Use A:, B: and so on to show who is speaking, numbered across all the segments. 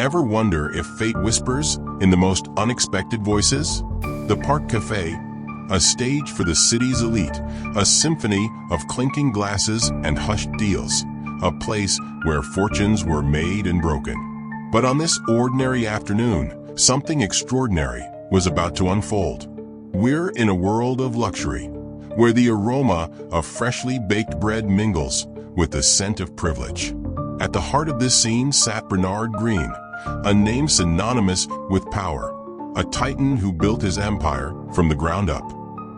A: Ever wonder if fate whispers in the most unexpected voices? The Park Cafe, a stage for the city's elite, a symphony of clinking glasses and hushed deals, a place where fortunes were made and broken. But on this ordinary afternoon, something extraordinary was about to unfold. We're in a world of luxury, where the aroma of freshly baked bread mingles with the scent of privilege. At the heart of this scene sat Bernard Green, a name synonymous with power, a titan who built his empire from the ground up.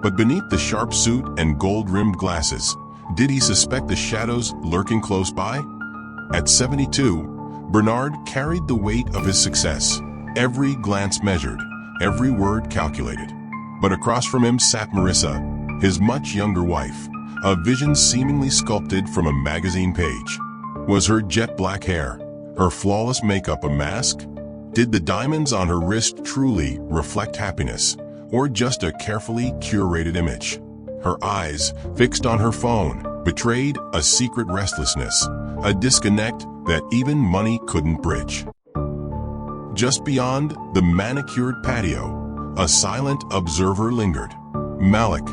A: But beneath the sharp suit and gold-rimmed glasses, did he suspect the shadows lurking close by? At 72, Bernard carried the weight of his success, every glance measured, every word calculated. But across from him sat Marissa, his much younger wife, a vision seemingly sculpted from a magazine page. Was her jet black hair, her flawless makeup a mask? Did the diamonds on her wrist truly reflect happiness, or just a carefully curated image? Her eyes, fixed on her phone, betrayed a secret restlessness, a disconnect that even money couldn't bridge. Just beyond the manicured patio, a silent observer lingered. Malik,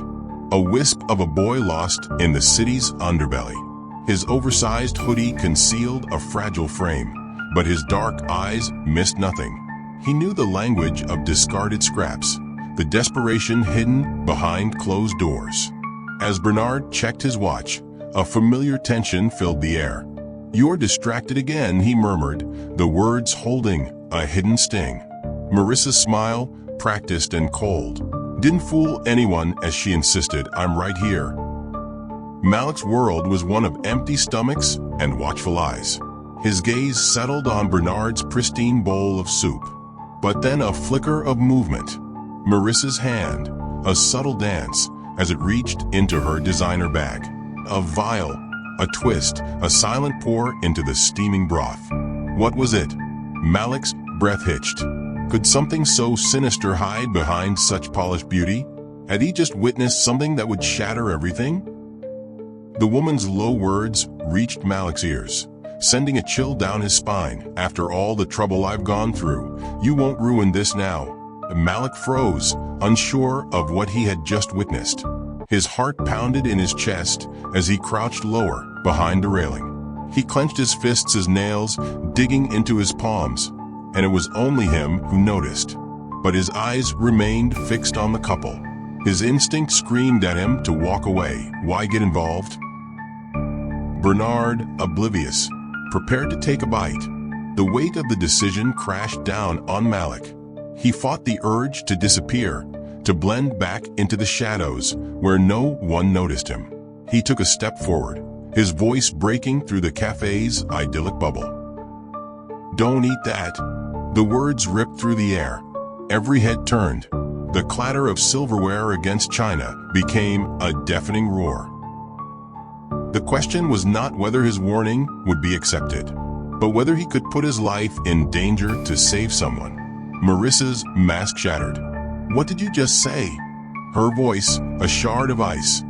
A: a wisp of a boy lost in the city's underbelly. His oversized hoodie concealed a fragile frame, but his dark eyes missed nothing. He knew the language of discarded scraps, the desperation hidden behind closed doors. As Bernard checked his watch, a familiar tension filled the air. "You're distracted again," he murmured, the words holding a hidden sting. Marissa's smile, practiced and cold, didn't fool anyone as she insisted, "I'm right here." Malik's world was one of empty stomachs and watchful eyes. His gaze settled on Bernard's pristine bowl of soup. But then a flicker of movement. Marissa's hand, a subtle dance as it reached into her designer bag. A vial, a twist, a silent pour into the steaming broth. What was it? Malik's breath hitched. Could something so sinister hide behind such polished beauty? Had he just witnessed something that would shatter everything? The woman's low words reached Malik's ears, sending a chill down his spine. "After all the trouble I've gone through, you won't ruin this now." Malik froze, unsure of what he had just witnessed. His heart pounded in his chest as he crouched lower behind the railing. He clenched his fists as nails digging into his palms, and it was only him who noticed. But his eyes remained fixed on the couple. His instinct screamed at him to walk away. Why get involved? Bernard, oblivious, prepared to take a bite. The weight of the decision crashed down on Malik. He fought the urge to disappear, to blend back into the shadows where no one noticed him. He took a step forward, his voice breaking through the cafe's idyllic bubble. "Don't eat that." The words ripped through the air. Every head turned. The clatter of silverware against china became a deafening roar. The question was not whether his warning would be accepted, but whether he could put his life in danger to save someone. Marissa's mask shattered. "What did you just say?" Her voice, a shard of ice,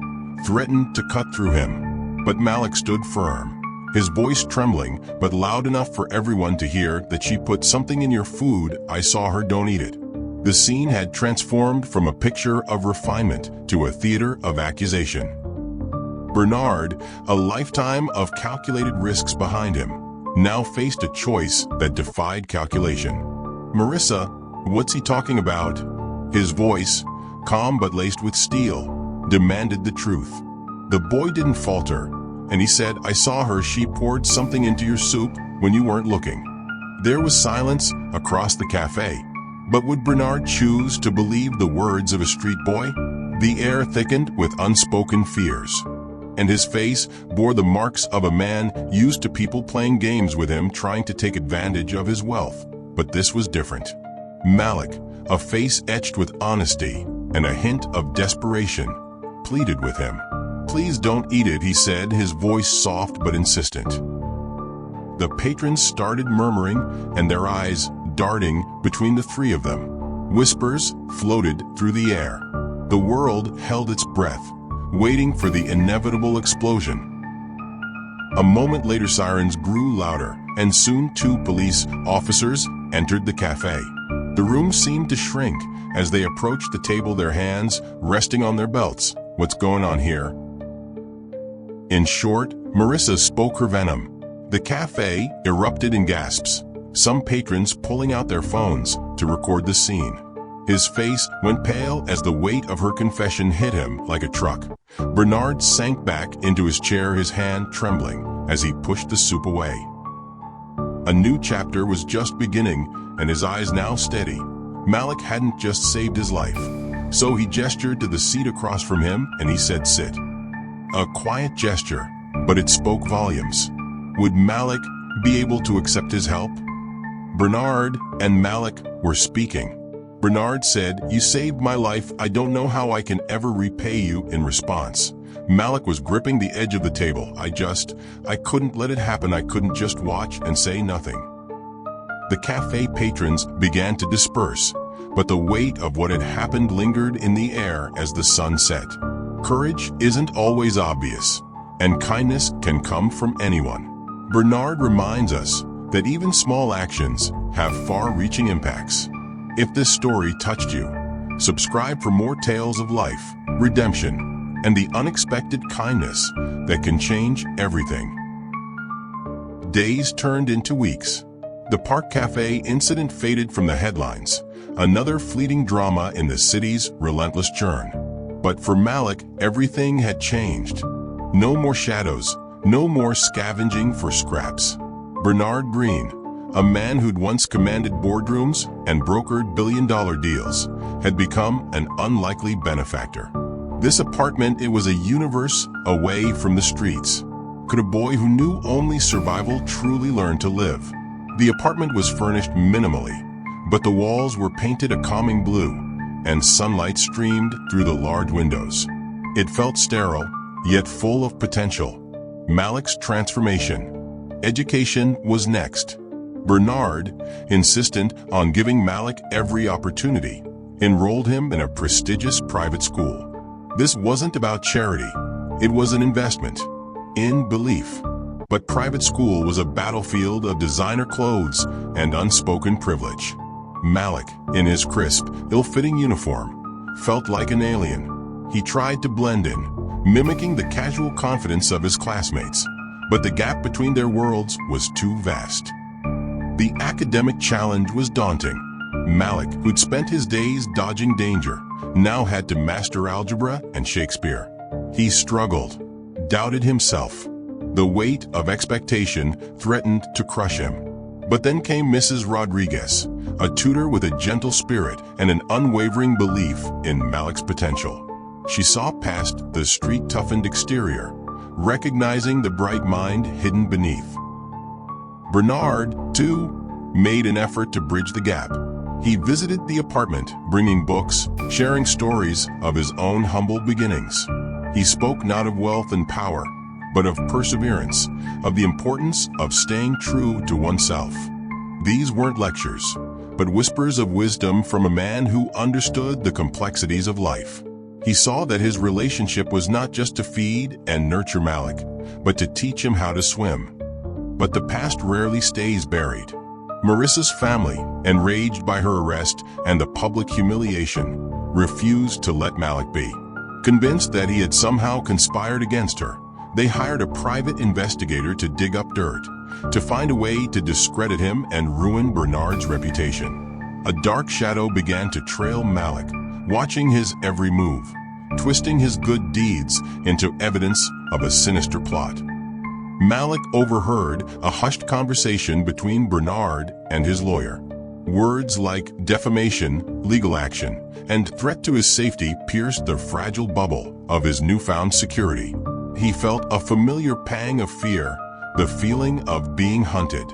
A: threatened to cut through him. But Malik stood firm, his voice trembling but loud enough for everyone to hear that she put something in your food. I saw her, don't eat it. The scene had transformed from a picture of refinement to a theater of accusation. Bernard, a lifetime of calculated risks behind him, now faced a choice that defied calculation. "Marissa, what's he talking about?" His voice, calm but laced with steel, demanded the truth. The boy didn't falter, and he said, "I saw her. She poured something into your soup when you weren't looking." There was silence across the cafe. But would Bernard choose to believe the words of a street boy? The air thickened with unspoken fears, and his face bore the marks of a man used to people playing games with him, trying to take advantage of his wealth. But this was different. Malik, a face etched with honesty and a hint of desperation, pleaded with him. "Please don't eat it," he said, his voice soft but insistent. The patrons started murmuring, and their eyes darting between the three of them. Whispers floated through the air. The world held its breath, waiting for the inevitable explosion. A moment later, sirens grew louder, and soon 2 police officers entered the cafe. The room seemed to shrink as they approached the table, their hands resting on their belts. "What's going on here?" In short, Marissa spoke her venom. The cafe erupted in gasps, some patrons pulling out their phones to record the scene. His face went pale as the weight of her confession hit him like a truck. Bernard sank back into his chair, his hand trembling as he pushed the soup away. A new chapter was just beginning, and his eyes now steady. Malik hadn't just saved his life. So he gestured to the seat across from him and he said, "Sit." A quiet gesture, but it spoke volumes. Would Malik be able to accept his help? Bernard and Malik were speaking. Bernard said, "You saved my life. I don't know how I can ever repay you." In response, Malik was gripping the edge of the table. I couldn't let it happen. I couldn't just watch and say nothing." The cafe patrons began to disperse, but the weight of what had happened lingered in the air as the sun set. Courage isn't always obvious, and kindness can come from anyone. Bernard reminds us that even small actions have far-reaching impacts. If this story touched you, subscribe for more tales of life, redemption, and the unexpected kindness that can change everything. Days turned into weeks. The Park Cafe incident faded from the headlines, another fleeting drama in the city's relentless churn. But for Malik, everything had changed. No more shadows, no more scavenging for scraps. Bernard Green, a man who'd once commanded boardrooms and brokered billion-dollar deals, had become an unlikely benefactor. This apartment, it was a universe away from the streets. Could a boy who knew only survival truly learn to live? The apartment was furnished minimally, but the walls were painted a calming blue, and sunlight streamed through the large windows. It felt sterile, yet full of potential. Malik's transformation. Education was next. Bernard, insistent on giving Malik every opportunity, enrolled him in a prestigious private school. This wasn't about charity. It was an investment in belief. But private school was a battlefield of designer clothes and unspoken privilege. Malik, in his crisp, ill-fitting uniform, felt like an alien. He tried to blend in, mimicking the casual confidence of his classmates, but the gap between their worlds was too vast. The academic challenge was daunting. Malik, who'd spent his days dodging danger, now had to master algebra and Shakespeare. He struggled, doubted himself. The weight of expectation threatened to crush him. But then came Mrs. Rodriguez, a tutor with a gentle spirit and an unwavering belief in Malik's potential. She saw past the street-toughened exterior, recognizing the bright mind hidden beneath. Bernard, too, made an effort to bridge the gap. He visited the apartment, bringing books, sharing stories of his own humble beginnings. He spoke not of wealth and power, but of perseverance, of the importance of staying true to oneself. These weren't lectures, but whispers of wisdom from a man who understood the complexities of life. He saw that his relationship was not just to feed and nurture Malik, but to teach him how to swim. But the past rarely stays buried. Marissa's family, enraged by her arrest and the public humiliation, refused to let Malik be. Convinced that he had somehow conspired against her, they hired a private investigator to dig up dirt, to find a way to discredit him and ruin Bernard's reputation. A dark shadow began to trail Malik, watching his every move, twisting his good deeds into evidence of a sinister plot. Malik overheard a hushed conversation between Bernard and his lawyer. Words like defamation, legal action, and threat to his safety pierced the fragile bubble of his newfound security. He felt a familiar pang of fear, the feeling of being hunted.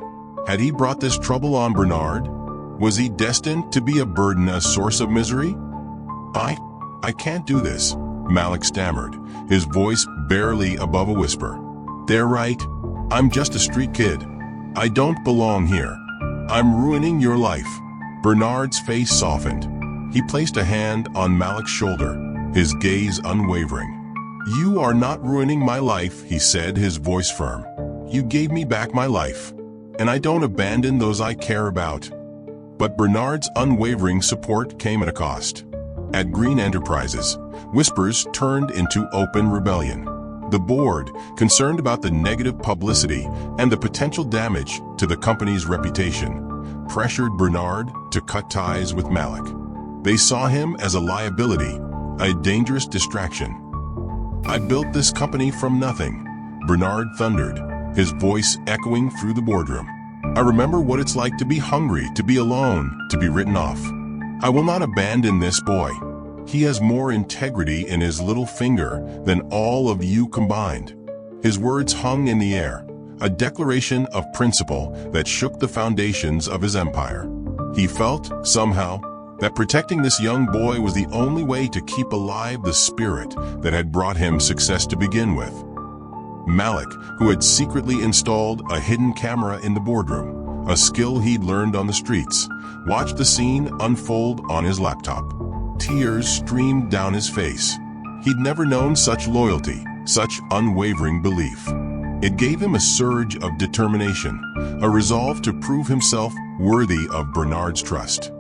A: Had he brought this trouble on Bernard? Was he destined to be a burden, a source of misery? I can't do this, Malik stammered, his voice barely above a whisper. They're right. I'm just a street kid. I don't belong here. I'm ruining your life. Bernard's face softened. He placed a hand on Malik's shoulder, his gaze unwavering. You are not ruining my life, he said, his voice firm. You gave me back my life. and I don't abandon those I care about. But Bernard's unwavering support came at a cost. At Green Enterprises, whispers turned into open rebellion. The board, concerned about the negative publicity and the potential damage to the company's reputation, pressured Bernard to cut ties with Malik. They saw him as a liability, a dangerous distraction. "I built this company from nothing," Bernard thundered, his voice echoing through the boardroom. "I remember what it's like to be hungry, to be alone, to be written off. I will not abandon this boy. He has more integrity in his little finger than all of you combined." His words hung in the air, a declaration of principle that shook the foundations of his empire. He felt, somehow, that protecting this young boy was the only way to keep alive the spirit that had brought him success to begin with. Malik, who had secretly installed a hidden camera in the boardroom, a skill he'd learned on the streets, watched the scene unfold on his laptop. Tears streamed down his face. He'd never known such loyalty, such unwavering belief. It gave him a surge of determination, a resolve to prove himself worthy of Bernard's trust.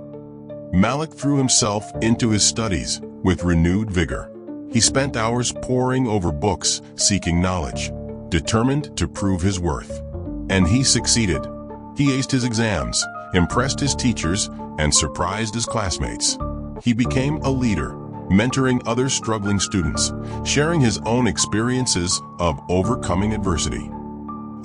A: Malik threw himself into his studies with renewed vigor. He spent hours poring over books, seeking knowledge, determined to prove his worth. And he succeeded. He aced his exams, impressed his teachers, and surprised his classmates. He became a leader, mentoring other struggling students, sharing his own experiences of overcoming adversity.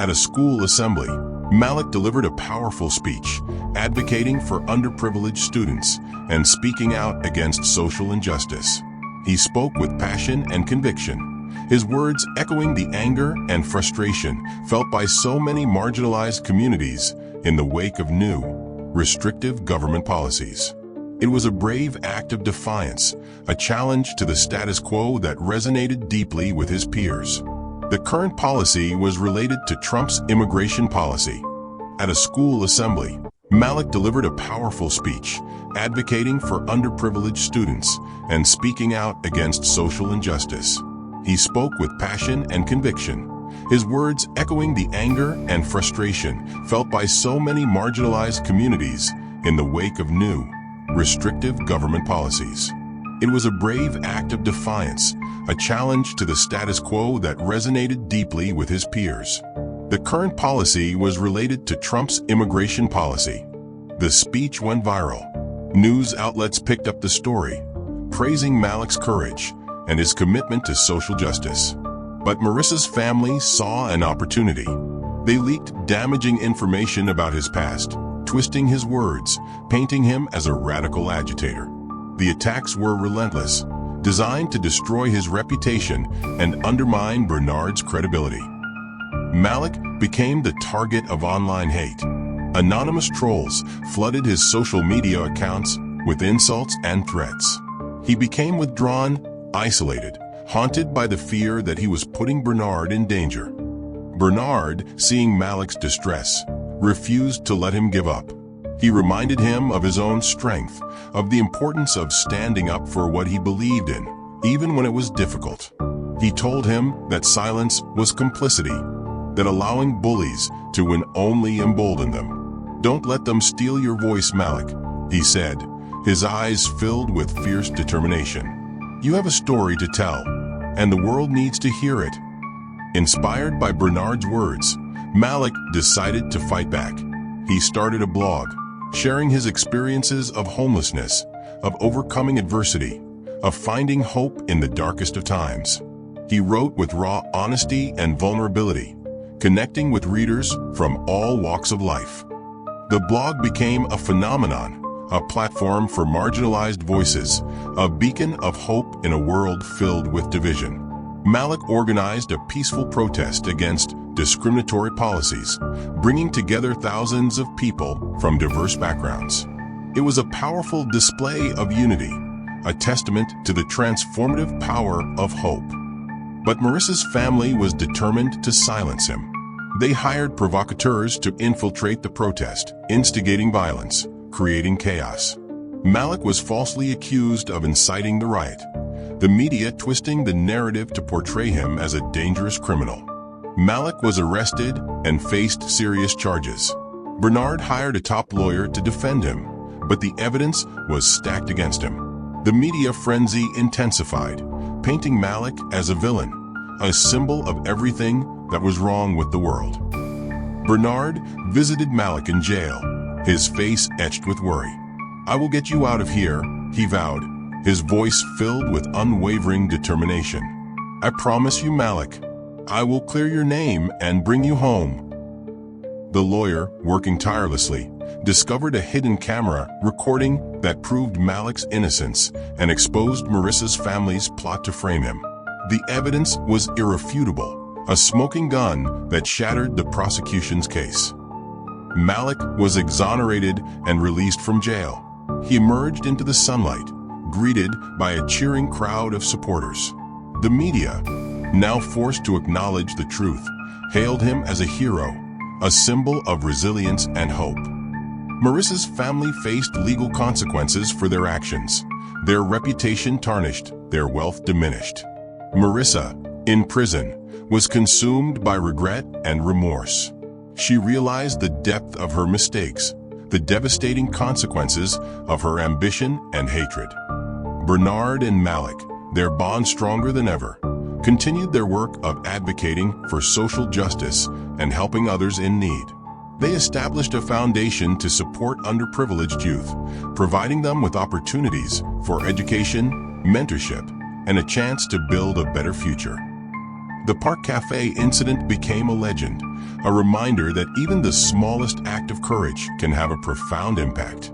A: At a school assembly, Malik delivered a powerful speech, advocating for underprivileged students and speaking out against social injustice. He spoke with passion and conviction, his words echoing the anger and frustration felt by so many marginalized communities in the wake of new, restrictive government policies. It was a brave act of defiance, a challenge to the status quo that resonated deeply with his peers. The current policy was related to Trump's immigration policy. At a school assembly, Malik delivered a powerful speech, advocating for underprivileged students and speaking out against social injustice. He spoke with passion and conviction, his words echoing the anger and frustration felt by so many marginalized communities in the wake of new, restrictive government policies. It was a brave act of defiance, a challenge to the status quo that resonated deeply with his peers. The current policy was related to Trump's immigration policy. The speech went viral. News outlets picked up the story, praising Malik's courage and his commitment to social justice. But Marissa's family saw an opportunity. They leaked damaging information about his past, twisting his words, painting him as a radical agitator. The attacks were relentless, designed to destroy his reputation and undermine Bernard's credibility. Malik became the target of online hate. Anonymous trolls flooded his social media accounts with insults and threats. He became withdrawn, isolated, haunted by the fear that he was putting Bernard in danger. Bernard, seeing Malik's distress, refused to let him give up. He reminded him of his own strength, of the importance of standing up for what he believed in, even when it was difficult. He told him that silence was complicity, that allowing bullies to win only emboldened them. "Don't let them steal your voice, Malik," he said, his eyes filled with fierce determination. "You have a story to tell, and the world needs to hear it." Inspired by Bernard's words, Malik decided to fight back. He started a blog, sharing his experiences of homelessness, of overcoming adversity, of finding hope in the darkest of times. He wrote with raw honesty and vulnerability, connecting with readers from all walks of life. The blog became a phenomenon, a platform for marginalized voices, a beacon of hope in a world filled with division. Malik organized a peaceful protest against discriminatory policies, bringing together thousands of people from diverse backgrounds. It was a powerful display of unity, a testament to the transformative power of hope. But Marissa's family was determined to silence him. They hired provocateurs to infiltrate the protest, instigating violence, creating chaos. Malik was falsely accused of inciting the riot, the media twisting the narrative to portray him as a dangerous criminal. Malik was arrested and faced serious charges. Bernard hired a top lawyer to defend him, but the evidence was stacked against him. The media frenzy intensified, painting Malik as a villain, a symbol of everything that was wrong with the world. Bernard visited Malik in jail, his face etched with worry. "I will get you out of here," he vowed, his voice filled with unwavering determination. "I promise you, Malik, I will clear your name and bring you home." The lawyer, working tirelessly, discovered a hidden camera recording that proved Malik's innocence and exposed Marissa's family's plot to frame him. The evidence was irrefutable, a smoking gun that shattered the prosecution's case. Malik was exonerated and released from jail. He emerged into the sunlight, greeted by a cheering crowd of supporters. The media, now forced to acknowledge the truth, hailed him as a hero, a symbol of resilience and hope. Marissa's family faced legal consequences for their actions. Their reputation tarnished, their wealth diminished. Marissa, in prison, was consumed by regret and remorse. She realized the depth of her mistakes, the devastating consequences of her ambition and hatred. Bernard and Malik, their bond stronger than ever, continued their work of advocating for social justice and helping others in need. They established a foundation to support underprivileged youth, providing them with opportunities for education, mentorship, and a chance to build a better future. The Park Cafe incident became a legend, a reminder that even the smallest act of courage can have a profound impact.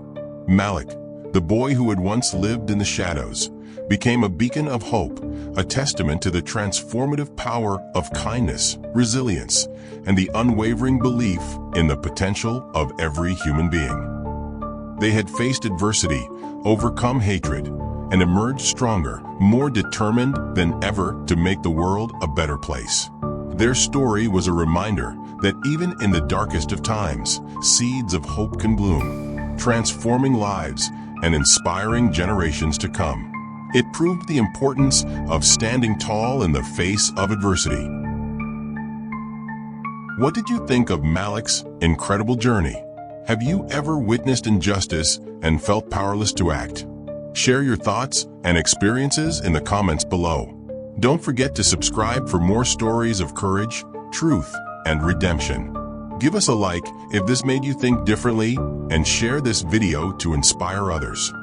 A: Malik, the boy who had once lived in the shadows, became a beacon of hope, a testament to the transformative power of kindness, resilience, and the unwavering belief in the potential of every human being. They had faced adversity, overcome hatred, and emerged stronger, more determined than ever to make the world a better place. Their story was a reminder that even in the darkest of times, seeds of hope can bloom, transforming lives and inspiring generations to come. It proved the importance of standing tall in the face of adversity. What did you think of Malik's incredible journey? Have you ever witnessed injustice and felt powerless to act? Share your thoughts and experiences in the comments below. Don't forget to subscribe for more stories of courage, truth, and redemption. Give us a like if this made you think differently, and share this video to inspire others.